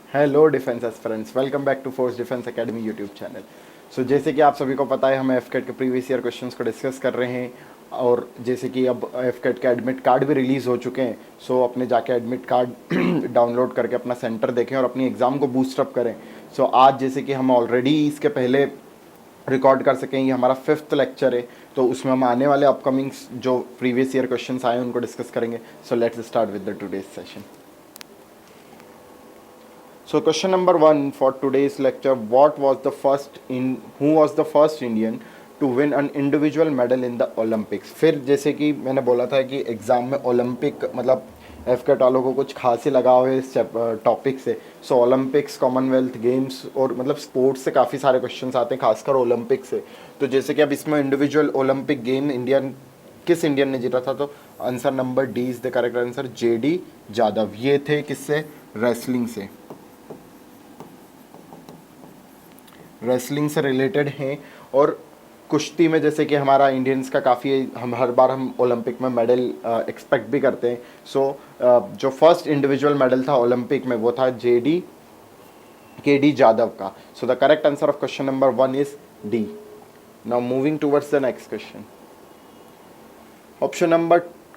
Hello defence aspirants, welcome back to Force Defence Academy YouTube channel. So जैसे कि आप सभी को पता है, हम एफकेट के प्रीवियस ईयर क्वेश्चंस को डिस्कस कर रहे हैं। और जैसे कि अब एफकेट के एडमिट कार्ड भी रिलीज़ हो चुके हैं, सो अपने जाके एडमिट कार्ड डाउनलोड करके अपना सेंटर देखें और अपनी एग्ज़ाम को बूस्टअप करें। सो आज जैसे कि हम ऑलरेडी इसके पहले रिकॉर्ड कर सकें, ये हमारा 5th लेक्चर है, तो उसमें हम आने वाले अपकमिंग जो प्रीवियस ईयर क्वेश्चंस आए उनको डिस्कस करेंगे। So let's start with the today's session. So question number 1 for today's lecture: who was the first Indian to win an individual medal in the Olympics? फिर जैसे कि मैंने बोला था कि एग्ज़ाम में ओलंपिक मतलब एफकेट वालों को कुछ खास ही लगाव है इस टॉपिक से। सो ओलंपिक्स, कॉमनवेल्थ गेम्स और मतलब स्पोर्ट्स से काफ़ी सारे क्वेश्चंस आते हैं, खासकर ओलंपिक से। तो जैसे कि अब इसमें इंडिविजुअल ओलंपिक गेम किस इंडियन ने जीता था, तो answer number D is the correct answer. JD Jadhav, ये थे किससे? रेसलिंग से। रेसलिंग से रिलेटेड हैं। और कुश्ती में जैसे कि हमारा इंडियंस का काफ़ी, हम हर बार हम ओलंपिक में मेडल एक्सपेक्ट भी करते हैं। सो जो फर्स्ट इंडिविजुअल मेडल था ओलंपिक में वो था केडी जादव का। सो the correct answer of question number 1 is D. Now moving towards the next question.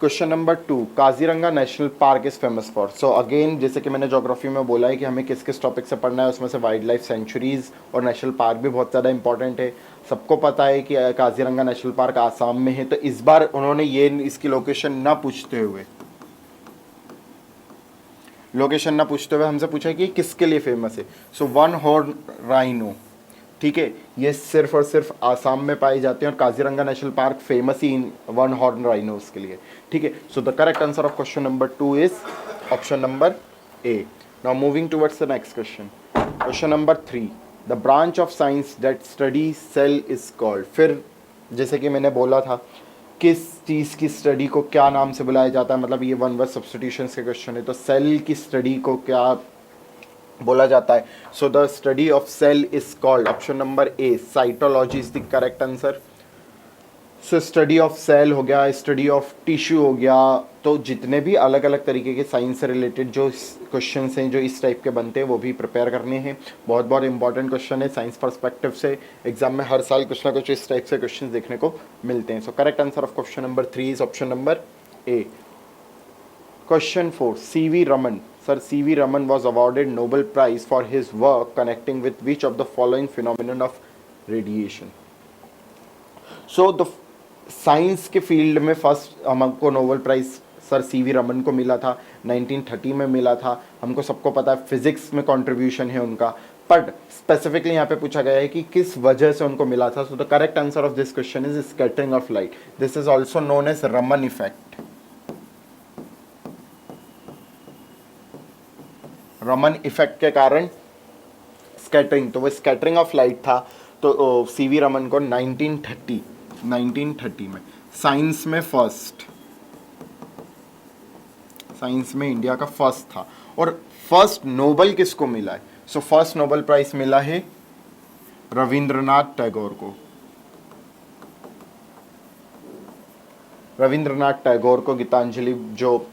Question number 2, Kaziranga national park is famous for. So again जैसे कि मैंने ज्योग्राफी में बोला है कि हमें किस किस टॉपिक से पढ़ना है, उसमें से वाइल्ड लाइफ सेंचुरीज़ और नेशनल पार्क भी बहुत ज़्यादा इंपॉर्टेंट है। सबको पता है कि काजीरंगा नेशनल पार्क आसाम में है, तो इस बार उन्होंने इसकी लोकेशन ना पूछते हुए हमसे पूछा कि किसके लिए फेमस है। सो वन हॉर्न राइनो, ठीक है, ये सिर्फ और सिर्फ आसाम में पाए जाते हैं और काजीरंगा नेशनल पार्क फेमस ही इन वन हॉर्न राइनोस के लिए, ठीक है। So the correct answer of question number 2 is option number A. Now moving towards the next question. Question number 3, the branch of science that study cell is called. फिर जैसे कि मैंने बोला था, किस चीज़ की स्टडी को क्या नाम से बुलाया जाता है, मतलब ये वन वर्ड सब्स्टिट्यूशंस के क्वेश्चन है, तो सेल की स्टडी को क्या बोला जाता है। So the study of cell is called, option number A, cytology is the correct answer. So study of cell हो गया, स्टडी ऑफ टिश्यू हो गया, तो जितने भी अलग अलग तरीके के साइंस से रिलेटेड जो क्वेश्चन हैं जो इस टाइप के बनते हैं वो भी प्रिपेयर करने हैं। बहुत बहुत इंपॉर्टेंट क्वेश्चन है साइंस पर्सपेक्टिव से। एग्जाम में हर साल कुछ ना कुछ इस टाइप से क्वेश्चन देखने को मिलते हैं। So correct answer of question number 3 is option number A. Question 4, C.V. Raman. Sir, C.V. Raman was awarded Nobel Prize for his work connecting with which of the following phenomenon of radiation? So the science के field में first हमको Nobel prize sir CV Raman को मिला था, 1930 में मिला था। हमको सबको पता है फिजिक्स में कंट्रीब्यूशन है उनका, बट स्पेसिफिकली यहाँ पे पूछा गया है कि किस वजह से उनको मिला था। So the correct answer of this question is scattering of light. This is also known as Raman effect. Raman effect के कारण स्कैटरिंग, तो वो स्कैटरिंग ऑफ लाइट था। तो सीवी रमन को 1930 में साइंस में इंडिया का फर्स्ट था। और फर्स्ट नोबेल किसको मिला है? सो फर्स्ट नोबेल प्राइज मिला है रविंद्रनाथ टैगोर को। रविंद्रनाथ टैगोर को गीतांजलि जो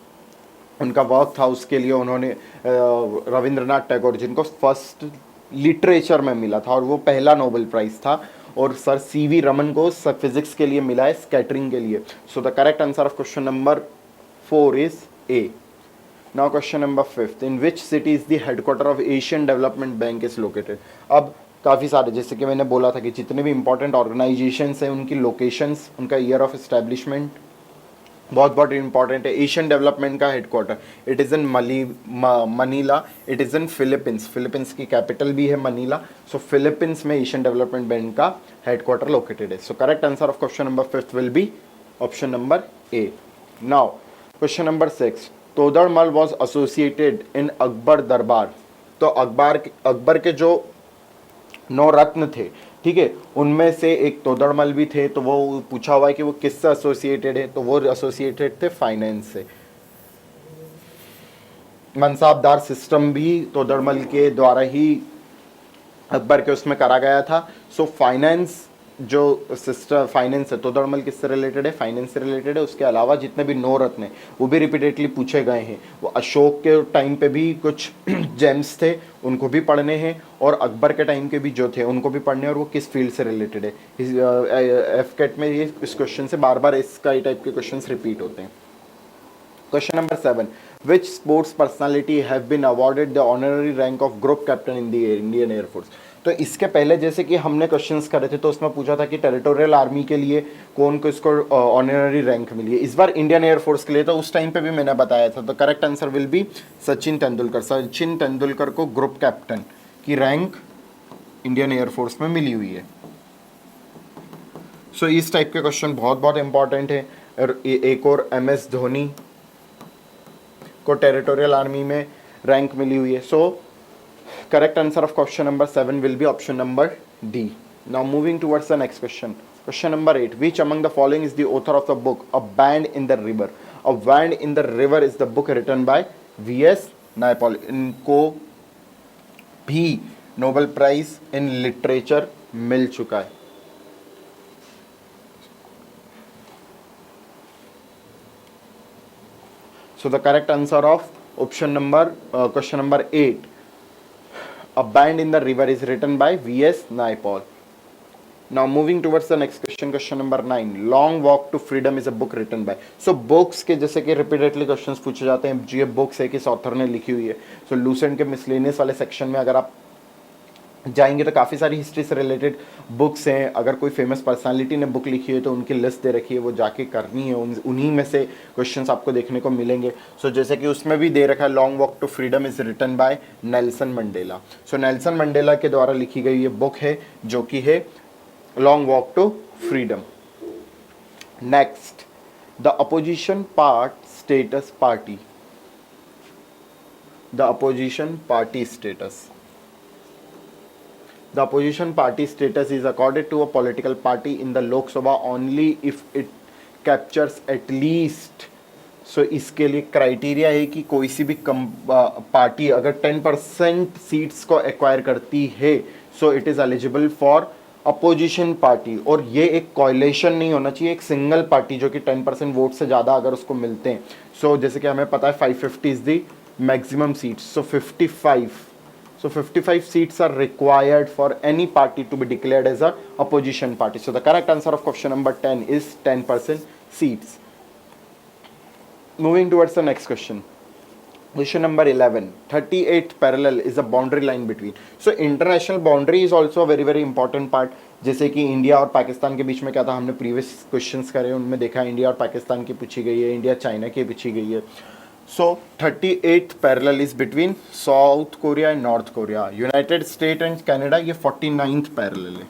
उनका वर्क था उसके लिए उन्होंने रविंद्रनाथ टैगोर जिनको फर्स्ट लिटरेचर में मिला था और वो पहला नोबेल प्राइज़ था। और सर सीवी रमन को फिजिक्स के लिए मिला है, स्कैटरिंग के लिए। सो the correct answer of question number 4 is a. Now question number 5, in which city is the headquarter of Asian Development bank is located. अब काफ़ी सारे, जैसे कि मैंने बोला था कि जितने भी इंपॉर्टेंट ऑर्गेनाइजेशंस हैं उनकी लोकेशंस, उनका ईयर ऑफ एस्टेब्लिशमेंट बहुत बहुत इंपॉर्टेंट है। एशियन डेवलपमेंट का headquarter it is in Manila, it is in Philippines. Philippines की कैपिटल भी है मनीला। सो फिलीपींस में एशियन डेवलपमेंट बैंक का हेडक्वार्टर लोकेटेड है। So correct answer of question number 5 will be option number A. Now question number 6, Todarmal was associated in Akbar darbar. तो अकबर के जो 9 रत्न थे, ठीक है, उनमें से एक तोदरमल भी थे। तो वो पूछा हुआ है कि वो किससे एसोसिएटेड है, तो वो एसोसिएटेड थे फाइनेंस से। मनसाबदार सिस्टम भी तोदरमल के द्वारा ही अकबर के उसमें करा गया था। सो फाइनेंस जो सिस्टर फाइनेंस है, तोदरमल किससे रिलेटेड है? फाइनेंस से रिलेटेड है। उसके अलावा जितने भी नवरत्न हैं वो भी रिपीटेडली पूछे गए हैं। वो अशोक के टाइम पे भी कुछ जेम्स थे, उनको भी पढ़ने हैं, और अकबर के टाइम के भी जो थे उनको भी पढ़ने हैं, और वो किस फील्ड से रिलेटेड है। एफ कैट में ये इस क्वेश्चन से बार बार इसका टाइप के क्वेश्चन रिपीट होते हैं। Question number 7. Which sports personality have been awarded the honorary rank of group captain in the Indian Air Force? तो इसके पहले जैसे कि हमने क्वेश्चंस करे थे तो उसमें पूछा था कि टेरिटोरियल आर्मी के लिए कौन को इसको ऑनररी रैंक मिली है। इस बार इंडियन एयरफोर्स के लिए, तो उस टाइम पे भी मैंने बताया था। तो correct answer will be Sachin Tendulkar. Sachin Tendulkar को ग्रुप कैप्टन की रैंक इंडियन एयरफोर्स में मिली हुई है। सो इस टाइप के क्वेश्चन बहुत बहुत इंपॉर्टेंट है। और एक और MS धोनी को टेरिटोरियल आर्मी में रैंक मिली हुई है। So correct answer of question number 7 will be option number D. Now moving towards the next question. Question number 8. Which among the following is the author of the book A Band in the River? A Band in the River is the book written by V.S. Naipaul. इनको भी Nobel prize in literature मिल चुका है। So the correct answer of option number question number 8, A Band in the River, is written by V.S. Naipaul. Now moving towards the next question, question number 9. Long Walk to Freedom is a book written by. So books के जैसे कि repeatedly questions पूछे जाते हैं, ये books है किस author ने लिखी हुई है। सो लूसेंट के मिसलेनियस वाले सेक्शन में अगर आप जाएंगे तो काफ़ी सारी हिस्ट्री से रिलेटेड बुक्स हैं। अगर कोई फेमस पर्सनालिटी ने बुक लिखी है तो उनकी लिस्ट दे रखी है, वो जाके करनी है। उन्हीं में से क्वेश्चंस आपको देखने को मिलेंगे। सो जैसे कि उसमें भी दे रखा है, long walk to freedom is written by Nelson Mandela. So Nelson Mandela के द्वारा लिखी गई ये बुक है जो कि है long walk to freedom. Next, the opposition part status party. The opposition party status. The opposition party status is accorded to a political party in the Lok Sabha only if it captures at least. So इसके लिए criteria है कि कोई सी भी party अगर 10% seats को acquire करती है, so it is eligible for opposition party. और ये एक कोalition नहीं होना चाहिए, एक सिंगल पार्टी जो कि 10% वोट से ज़्यादा अगर उसको मिलते हैं। सो जैसे कि हमें पता है 550 is the maximum seats, so 55. So 55 seats are required for any party to be declared as a opposition party. So the correct answer of question number 10 is 10% seats. Moving towards the next question. Question number 11. 38th parallel is a boundary line between. So international boundary is also a very very important part. जैसे कि India और पाकिस्तान के बीच में क्या था, हमने previous questions करे उनमें देखा इंडिया और पाकिस्तान की पूछी गई है, इंडिया चाइना की पूछी गई है। So 38th parallel is between South Korea and North Korea. United States and Canada ये 49th parallel है।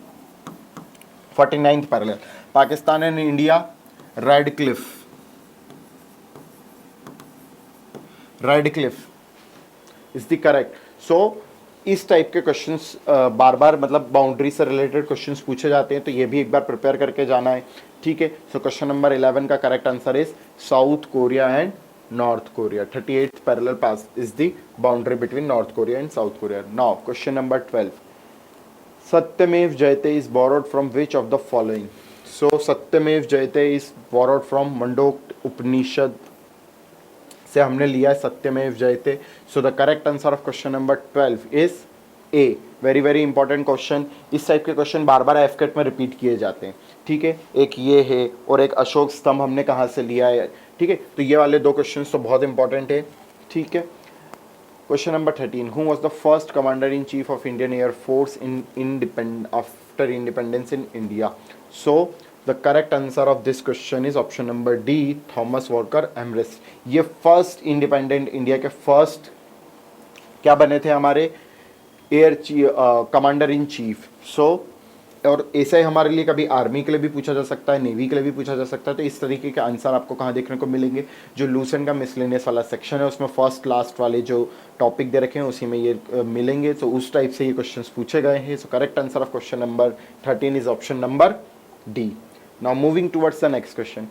49th parallel. Pakistan and India Radcliffe is the correct. So इस टाइप के क्वेश्चंस बार बार मतलब बाउंड्री से रिलेटेड क्वेश्चंस पूछे जाते हैं, तो ये भी एक बार प्रिपेयर करके जाना है, ठीक है। सो क्वेश्चन नंबर 11 का correct answer is south Korea and North Korea. 38th parallel pass is the boundary between North Korea and South Korea. Now, question number 12. Satyamev Jayate is borrowed from which of the following? So, Satyamev Jayate is borrowed from Mandok Upanishad से हमने लिया है सत्यमेव जयते। So, the correct answer of question number 12 is A. Very very important question. इस type के question बार बार एफकेट में repeat किए जाते हैं, ठीक है। एक ये है और एक अशोक स्तंभ हमने कहाँ से लिया है, ठीक है। तो ये वाले दो क्वेश्चंस तो बहुत इंपॉर्टेंट है, ठीक है। Question number 13. Who was the first commander in chief of Indian Air Force after independence in India? So the correct answer of this question is option number D, Thomas Walker Elmhirst. ये first independent India के first क्या बने थे, हमारे air commander in chief. So और ऐसा ही हमारे लिए कभी आर्मी के लिए भी पूछा जा सकता है, नेवी के लिए भी पूछा जा सकता है। तो इस तरीके के आंसर आपको कहाँ देखने को मिलेंगे, जो लूसेंट का मिसलेनियस वाला सेक्शन है उसमें फर्स्ट लास्ट वाले जो टॉपिक दे रखे हैं उसी में ये मिलेंगे। तो उस टाइप से ये क्वेश्चंस पूछे गए हैं। So correct answer of question number 13 is option number D. Now moving towards the next question.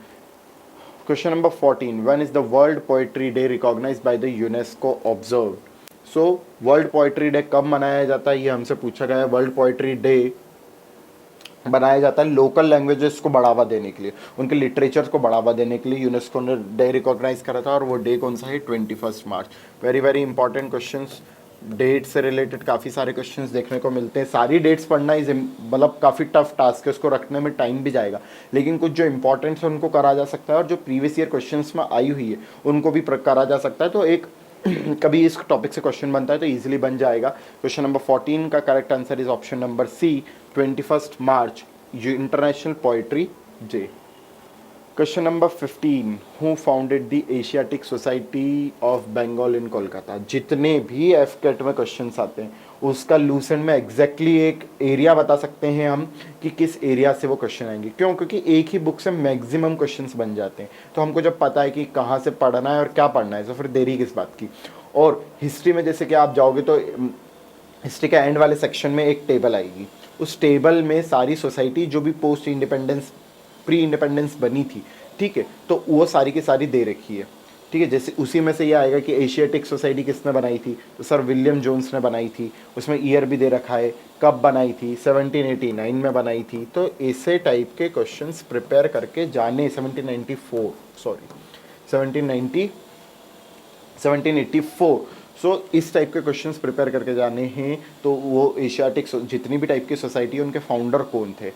Question number 14. When is the world poetry day recognised by the UNESCO observed? So world poetry day कब मनाया जाता है, ये हमसे पूछा गया है। World poetry day बनाया जाता है लोकल लैंग्वेजेस को बढ़ावा देने के लिए, उनके लिटरेचर को बढ़ावा देने के लिए यूनेस्को ने डे रिकॉग्नाइज करा था। और वो डे कौन सा है? 21 March. Very very important questions, date से रिलेटेड काफ़ी सारे क्वेश्चंस देखने को मिलते हैं। सारी डेट्स पढ़ना इज मतलब काफ़ी टफ टास्क है, उसको रखने में टाइम भी जाएगा, लेकिन कुछ जो इंपॉर्टेंट है उनको करा जा सकता है, और जो प्रीवियस ईयर क्वेश्चंस में आई हुई है उनको भी करा जा सकता है। तो एक कभी इस टॉपिक से क्वेश्चन बनता है तो इजीली बन जाएगा। क्वेश्चन नंबर 14 का correct answer is option number C, 21 March international poetry day. Question number 15, who founded the Asiatic Society of Bengal in Kolkata. जितने भी एफ कैट में क्वेश्चंस आते हैं उसका लूसेंट में एग्जैक्टली एक एरिया बता सकते हैं हम कि किस एरिया से वो क्वेश्चन आएंगे। क्यों? क्योंकि एक ही बुक से मैक्सिमम क्वेश्चंस बन जाते हैं, तो हमको जब पता है कि कहाँ से पढ़ना है और क्या पढ़ना है तो फिर देरी किस बात की। और हिस्ट्री में जैसे कि आप जाओगे तो हिस्ट्री के एंड वाले सेक्शन में एक टेबल आएगी, उस टेबल में सारी सोसाइटी जो भी पोस्ट इंडिपेंडेंस प्री इंडिपेंडेंस बनी थी, ठीक है, तो वो सारी की सारी दे रखी है, ठीक है। जैसे उसी में से ये आएगा कि एशियाटिक सोसाइटी किसने बनाई थी, तो सर विलियम जोन्स ने बनाई थी, उसमें ईयर भी दे रखा है, कब बनाई थी, 1789 में बनाई थी। तो ऐसे टाइप के क्वेश्चंस प्रिपेयर करके जाने, 1784 सो इस टाइप के क्वेश्चंस प्रिपेयर करके जाने हैं। तो वो एशियाटिक जितनी भी टाइप की सोसाइटी है उनके फाउंडर कौन थे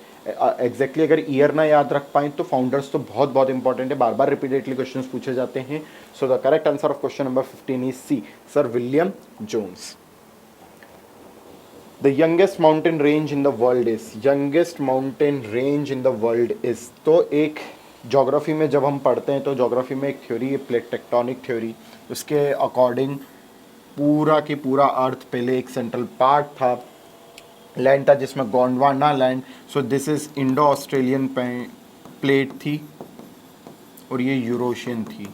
एग्जैक्टली अगर ईयर ना याद रख पाएँ तो फाउंडर्स तो बहुत बहुत इंपॉर्टेंट है, बार बार रिपीटेडली क्वेश्चंस पूछे जाते हैं। So the correct answer of question number 15 is C, sir William Jones. The youngest mountain range in the world is, youngest mountain range in the world is. तो एक geography में जब हम पढ़ते हैं तो ज्योग्राफी में एक थ्योरी है प्लेट टेक्टोनिक थ्योरी, उसके अकॉर्डिंग पूरा की पूरा अर्थ पहले एक सेंट्रल पार्ट था, लैंड था जिसमें Gondwana land, so this is Indo Australian plate थी और ये यूरोशियन थी।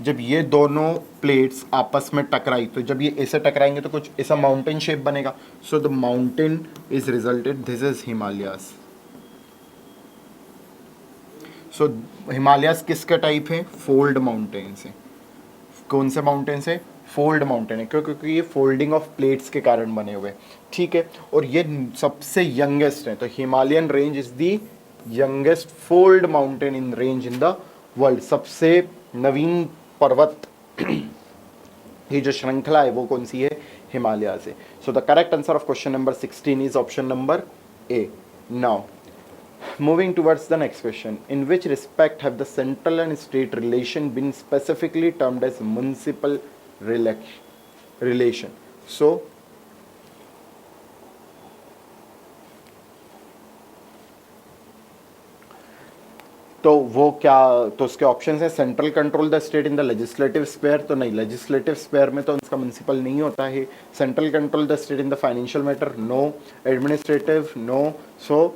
जब ये दोनों प्लेट्स आपस में टकराई तो जब ये ऐसे टकराएंगे तो कुछ ऐसा माउंटेन शेप बनेगा। So the mountain is resulted, this is Himalayas. So Himalayas किसका टाइप है? फोल्ड माउंटेन से। कौन से माउंटेन से? फोल्ड माउंटेन है, क्योंकि ये फोल्डिंग ऑफ प्लेट्स के कारण बने हुए, ठीक है। और ये सबसे यंगेस्ट है, तो Himalayan range is the youngest fold mountain in range in the world. सबसे नवीन पर्वत ये जो श्रृंखला है वो कौन सी है? हिमालय से। सो the correct answer of question number 16 is option number A. Now moving towards the next question, in which respect have the central and state relation been specifically termed as municipal relation? So तो वो क्या, तो उसके option है central control the state in the legislative sphere, तो नहीं, legislative sphere में तो उसका म्युनिसिपल नहीं होता है। Central control the state in the financial matter, no. Administrative, no. So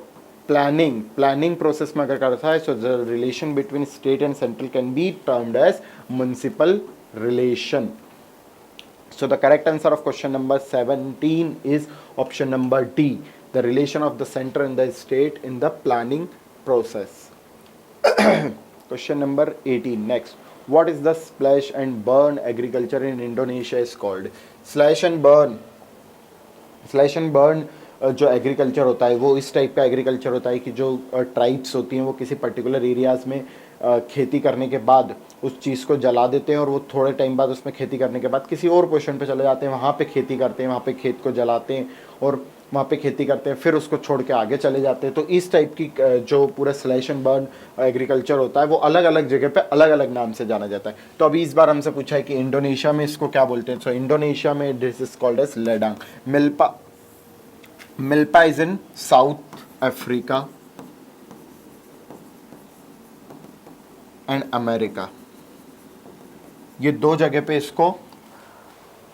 planning process में अगर करता है, so the relation between state and central can be termed as municipal relation. So the correct answer of question number 17 is option number D, the relation of the center and the state in the planning process. Question number 18 next. What is the slash and burn agriculture in Indonesia is called? Slash and burn जो agriculture होता है वो इस type का agriculture होता है कि जो ट्राइब्स होती हैं वो किसी पर्टिकुलर एरियाज़ में खेती करने के बाद उस चीज़ को जला देते हैं और वो थोड़े टाइम बाद उसमें खेती करने के बाद किसी और पोजीशन पे चले जाते हैं, वहाँ पे खेती करते हैं, वहाँ पे खेत को जलाते हैं और वहाँ पे खेती करते हैं, फिर उसको छोड़ के आगे चले जाते हैं। तो इस टाइप की जो पूरा स्लैश एंड बर्न एग्रीकल्चर होता है वो अलग अलग जगह पे अलग अलग नाम से जाना जाता है। तो अभी इस बार हमसे पूछा है कि इंडोनेशिया में इसको क्या बोलते हैं। सो इंडोनेशिया में this is called as ladang. Milpa is in South Africa and America, ये दो जगह पे इसको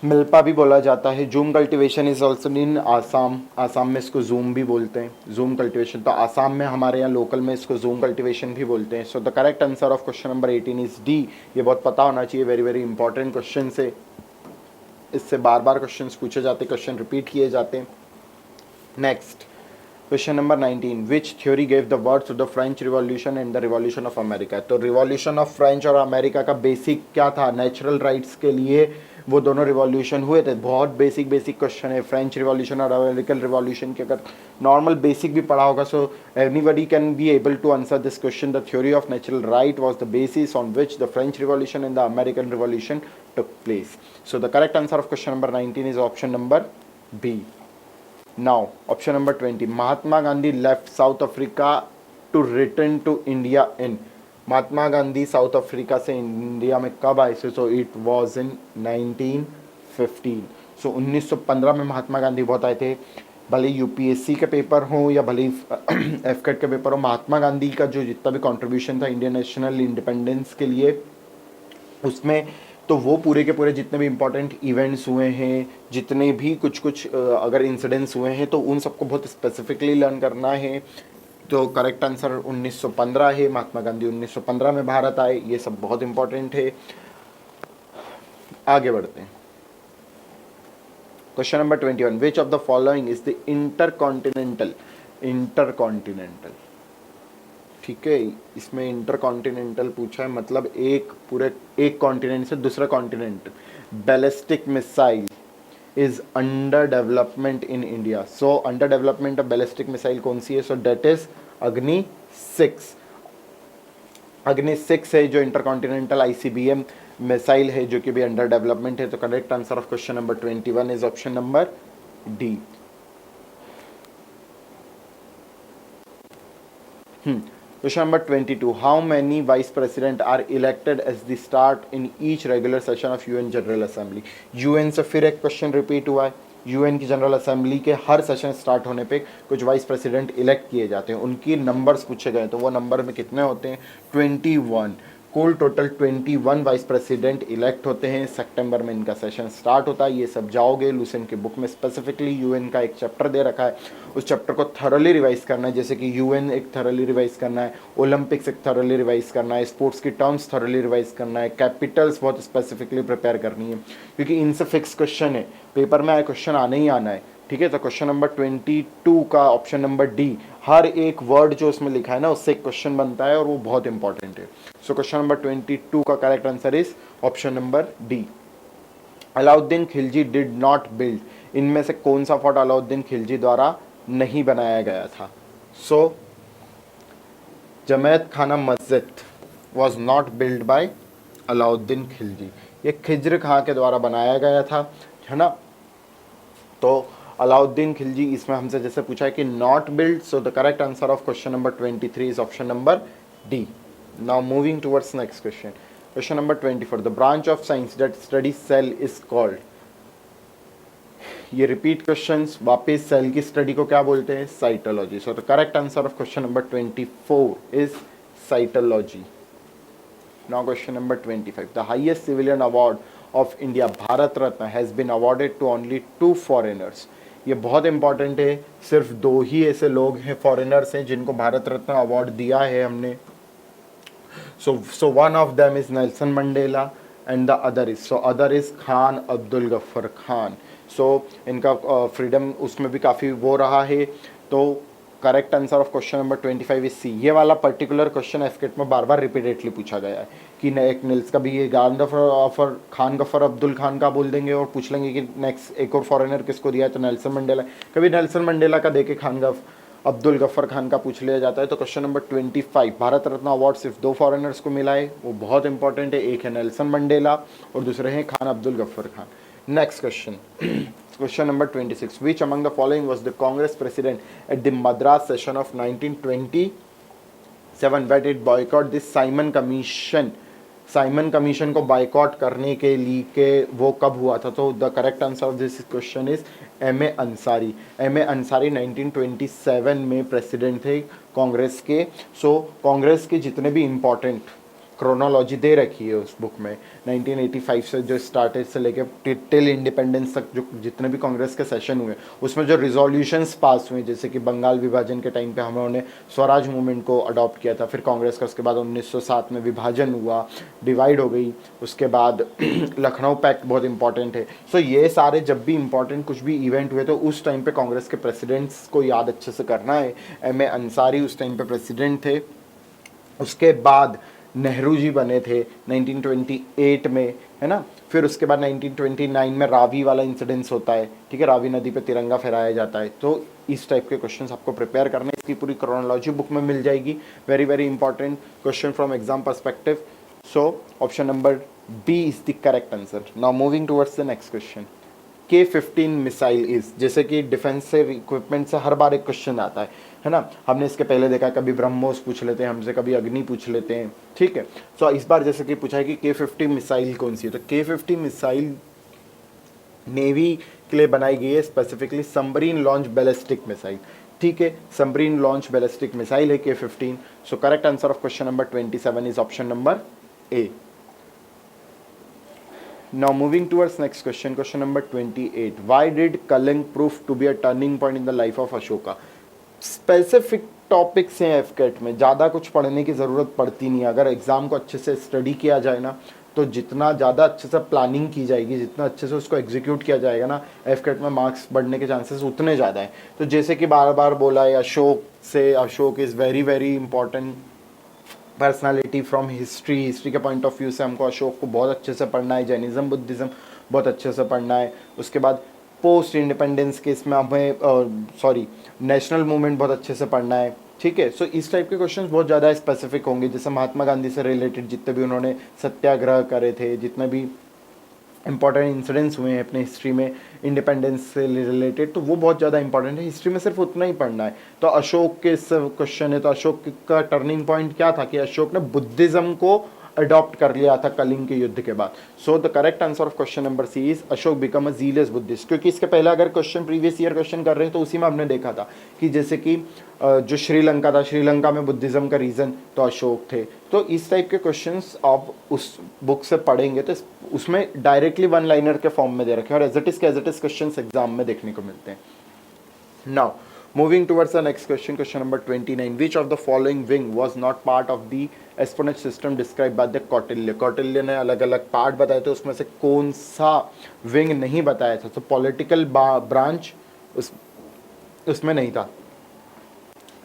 मिल्पा भी बोला जाता है। Zoom cultivation is also in Assam, Assam में इसको जूम भी बोलते हैं, जूम कल्टीवेशन। तो आसाम में हमारे यहाँ लोकल में इसको जूम कल्टीवेशन भी बोलते हैं। So the correct answer of question number 18 is D. ये बहुत पता होना चाहिए, वेरी वेरी इंपॉर्टेंट क्वेश्चन से, इससे बार बार क्वेश्चन पूछे जाते, क्वेश्चन रिपीट किए जाते हैं। Next question number 19, which theory gave the words to the French revolution and the revolution of America. तो रिवॉल्यूशन ऑफ फ्रेंच और अमेरिका का बेसिक क्या था, नेचुरल राइट्स के लिए वो दोनों रिवॉल्यूशन हुए थे। बहुत बेसिक बेसिक क्वेश्चन है, फ्रेंच रिवॉल्यूशन और अमेरिकन रिवॉल्यूशन के अगर नॉर्मल बेसिक भी पढ़ा होगा, so anybody can be able to answer this question. The theory of natural right was the basis on which the French revolution and the American revolution took place. So the correct answer of question number 19 is option number B. Now option number 20, Mahatma Gandhi left South Africa to return to India in। Mahatma Gandhi south Africa से India में कब आए थे? So it was in 1915। सो 1915 में महात्मा गांधी बहुत आए थे। भले यूपीएससी के पेपर हो या भले एफकेट के पेपर हो, महात्मा गांधी का जो जितना भी कंट्रीब्यूशन था इंडियन नेशनल इंडिपेंडेंस के लिए, उसमें तो वो पूरे के पूरे जितने भी इंपॉर्टेंट इवेंट्स हुए हैं, जितने भी कुछ अगर इंसिडेंट्स हुए हैं, तो उन सबको बहुत स्पेसिफिकली लर्न करना है। तो करेक्ट आंसर 1915 है, महात्मा गांधी 1915 में भारत आए, ये सब बहुत इंपॉर्टेंट है। आगे बढ़ते हैं। Question number 21, which of the following is the intercontinental. ठीक है, इसमें इंटरकॉन्टिनेंटल पूछा है, मतलब एक कॉन्टिनेंट से दूसरा continent. Ballistic missile is under development in India. So under development of ballistic missile कौन सी है? सो डेट इज अग्नि 6। अग्नि 6 है जो इंटरकॉन्टिनेंटल ICBM मिसाइल है, जो कि भी अंडर डेवलपमेंट है। तो correct answer of question number 21 is option number D. Question number 22, how many vice president are elected as the start in each regular session of UN General Assembly। UN से फिर एक question repeat हुआ है। UN की general assembly के हर session start होने पे कुछ वाइस प्रेसिडेंट इलेक्ट किए जाते हैं, उनकी नंबर्स पूछे गए, तो वो नंबर में कितने होते हैं? 21। कुल टोटल 21 वाइस प्रेसिडेंट इलेक्ट होते हैं। सितंबर में इनका सेशन स्टार्ट होता है। ये सब जाओगे लूसेंट की बुक में, स्पेसिफिकली यूएन का एक चैप्टर दे रखा है, उस चैप्टर को थरोली रिवाइज करना है। जैसे कि यूएन एक थरोली रिवाइज करना है, ओलंपिक्स एक थरोली रिवाइज करना है, स्पोर्ट्स की टर्म्स थरोली रिवाइज करना है, कैपिटल्स बहुत स्पेसिफिकली प्रिपेयर करनी है, क्योंकि इनसे फिक्स क्वेश्चन है, पेपर में आए क्वेश्चन आने ही आना है। ठीक है, तो क्वेश्चन नंबर 22 का ऑप्शन नंबर डी, हर एक वर्ड जो उसमें लिखा है ना उससे एक क्वेश्चन बनता है और वो बहुत इंपॉर्टेंट है। सो क्वेश्चन नंबर 22 का correct answer is option number D. Alauddin Khilji did not build, इनमें से कौन सा फोर्ट अलाउद्दीन खिलजी द्वारा नहीं बनाया गया था? सो जमैत खाना मस्जिद was not build by Alauddin Khilji, ये खिज्र खां के द्वारा बनाया गया था, है ना। तो अलाउद्दीन खिलजी इसमें हमसे जैसे पूछा है कि not build, so the correct answer of question number 23 is option number D. Now moving towards next question. Question number 24, the branch of science that study cell is called. ये रिपीट क्वेश्चंस, वापस cell की study को क्या बोलते हैं? Cytology. So the correct answer of question number 24 is cytology. Now question number 25, the highest civilian award of India Bharat Ratna has been awarded to only 2 foreigners. ये बहुत important है, सिर्फ 2 ही ऐसे लोग हैं, फॉरेनर्स हैं, जिनको भारत रत्न अवार्ड दिया है हमने। So one of them is Nelson Mandela and the other is Khan Abdul Ghaffar Khan. So इनका फ्रीडम उसमें भी काफ़ी वो रहा है। तो correct answer of question number 25 is C. ये वाला पर्टिकुलर क्वेश्चन एफकेट में बार बार रिपीटेडली पूछा गया है कि एक नील्स का भी ये खान गफर अब्दुल खान का बोल देंगे और पूछ लेंगे कि नेक्स्ट एक और फॉरेनर किसको दिया है, तो नेल्सन मंडेला। कभी नेल्सन मंडेला का देके अब्दुल गफ्फर खान का पूछ लिया जाता है। तो question number 25, Bharat Ratna award सिर्फ 2 फॉरेनर्स को मिला है, वो बहुत इंपॉर्टेंट है, एक है नेल्सन मंडेला और दूसरे हैं Khan Abdul Ghaffar Khan. Next question, question number 26, which among the following was the Congress president at the Madras session of 1927 when it boycott this Simon Commission. Simon Commission को बाइकॉट करने के लिए के वो कब हुआ था? तो the correct answer of this question is M.A. Ansari. M.A. Ansari 1927 में प्रेसिडेंट थे कांग्रेस के। सो कांग्रेस के जितने भी इम्पॉर्टेंट क्रोनोलॉजी दे रखी है उस बुक में 1985 से जो स्टार्टेड से लेके टिल इंडिपेंडेंस तक जो जितने भी कांग्रेस के सेशन हुए उसमें जो रिजोल्यूशंस पास हुए, जैसे कि बंगाल विभाजन के टाइम पे हमने स्वराज मूवमेंट को अडॉप्ट किया था, फिर कांग्रेस का उसके बाद 1907 में विभाजन हुआ, डिवाइड हो गई, उसके बाद लखनऊ पैक्ट बहुत इंपॉर्टेंट है। सो ये सारे जब भी इंपॉर्टेंट कुछ भी इवेंट हुए तो उस टाइम पे कांग्रेस के प्रेसिडेंट्स को याद अच्छे से करना है। M.A. अंसारी उस टाइम पे प्रेसिडेंट थे। उसके बाद नेहरू जी बने थे 1928 में, है ना। फिर उसके बाद 1929 में रावी वाला इंसिडेंस होता है, ठीक है, रावी नदी पे तिरंगा फहराया जाता है। तो इस टाइप के क्वेश्चंस आपको प्रिपेयर करने, इसकी पूरी क्रोनोलॉजी बुक में मिल जाएगी। Very very important question from exam perspective. So option number B is the correct answer. Now moving towards the next question. K-15 missile is, जैसे कि डिफेंस से इक्विपमेंट से हर बार एक क्वेश्चन आता है ना। हमने इसके पहले देखा कभी ब्रह्मोस पूछ लेते हैं हमसे, कभी अग्नि पूछ लेते हैं, ठीक है। सो इस बार जैसे कि पूछा है कि K-50 मिसाइल कौन सी है, तो K-50 मिसाइल नेवी के लिए बनाई गई है, specifically submarine launch ballistic missile, ठीक है। सबमरीन लॉन्च बैलिस्टिक मिसाइल है K-15। So correct answer of question number 27 is option number A. Now moving towards next question, question number 28. Why did Kalang prove to be a turning point in the life of Ashoka? Specific topics हैं एफकेट में, ज़्यादा कुछ पढ़ने की ज़रूरत पड़ती नहीं है। अगर एग्ज़ाम को अच्छे से स्टडी किया जाए ना, तो जितना ज़्यादा अच्छे से प्लानिंग की जाएगी, जितना अच्छे से उसको एग्जीक्यूट किया जाएगा ना, एफकेट में मार्क्स बढ़ने के चांसेस उतने ज़्यादा हैं। तो जैसे कि बार बार बोला है Ashok is very very important personality from history के पॉइंट ऑफ व्यू से हमको अशोक को बहुत अच्छे से पढ़ना है, जैनिज़्म बुद्धिज़्म बहुत अच्छे से पढ़ना है। उसके बाद पोस्ट इंडिपेंडेंस के इसमें हमें नेशनल मूवमेंट बहुत अच्छे से पढ़ना है, ठीक है। सो इस टाइप के क्वेश्चंस बहुत ज़्यादा स्पेसिफिक होंगे, जैसे महात्मा गांधी से रिलेटेड जितने भी उन्होंने सत्याग्रह करे थे, जितने भी इंपॉर्टेंट इंसिडेंट्स हुए हैं अपने हिस्ट्री में इंडिपेंडेंस से रिलेटेड, तो वो बहुत ज़्यादा इंपॉर्टेंट है। हिस्ट्री में सिर्फ उतना ही पढ़ना है। तो अशोक के क्वेश्चन है, तो अशोक का टर्निंग पॉइंट क्या था कि अशोक ने बुद्धिज़्म को अडॉप्ट कर लिया था कलिंग के युद्ध के बाद। So the correct answer of question number C is Ashoka become a zealous Buddhist. क्योंकि इसके पहले अगर क्वेश्चन प्रीवियस ईयर क्वेश्चन कर रहे हैं तो उसी में हमने देखा था कि जैसे कि जो श्रीलंका था, श्रीलंका में बुद्धिज़्म का रीज़न तो अशोक थे। तो इस टाइप के क्वेश्चंस आप उस बुक से पढ़ेंगे तो उसमें डायरेक्टली वन लाइनर के फॉर्म में दे रखे हैं और as it is question exam में देखने को मिलते हैं। नाउ moving towards the next question, question number 29. Which of the following wing was not part of the espionage system described by the Kautilya? Kautilya ने अलग अलग पार्ट बताए थे, उसमें से कौन सा विंग नहीं बताया था? तो पॉलिटिकल ब्रांच उसमें नहीं था,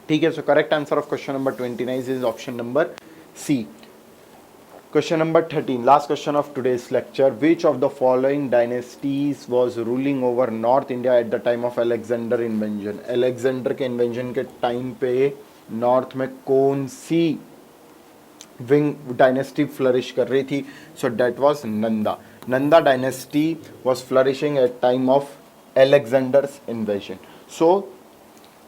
ठीक है। So correct answer of question number 29 is option number C. Question number 13, last question of today's lecture. Which of the following dynasties was ruling over North India at the time of Alexander invention? Alexander के invention के time पे north में कौन सी विंग dynasty flourish कर रही थी? So that was Nanda. Nanda dynasty was flourishing at time of Alexander's invasion. So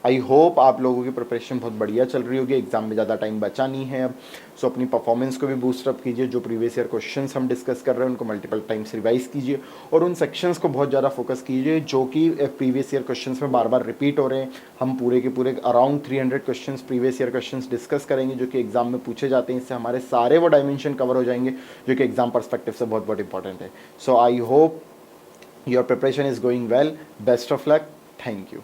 I hope आप लोगों की प्रिपरेशन बहुत बढ़िया चल रही होगी, एग्जाम में ज़्यादा टाइम बचा नहीं है अब। सो अपनी परफॉर्मेंस को भी बूस्ट अप कीजिए, जो प्रीवियस ईयर क्वेश्चंस हम डिस्कस कर रहे हैं उनको मल्टीपल टाइम्स रिवाइज कीजिए और उन सेक्शंस को बहुत ज़्यादा फोकस कीजिए जो कि प्रीवियस ईयर क्वेश्चंस में बार बार रिपीट हो रहे हैं। हम पूरे के पूरे around 300 questions previous year questions discuss करेंगे जो कि एग्जाम में पूछे जाते हैं। इससे हमारे सारे वो डायमेंशन कवर हो जाएंगे जो कि एग्जाम परस्पेक्टिव से बहुत बहुत इंपॉर्टेंट है। So I hope your preparation is going well. Best of luck. Thank you.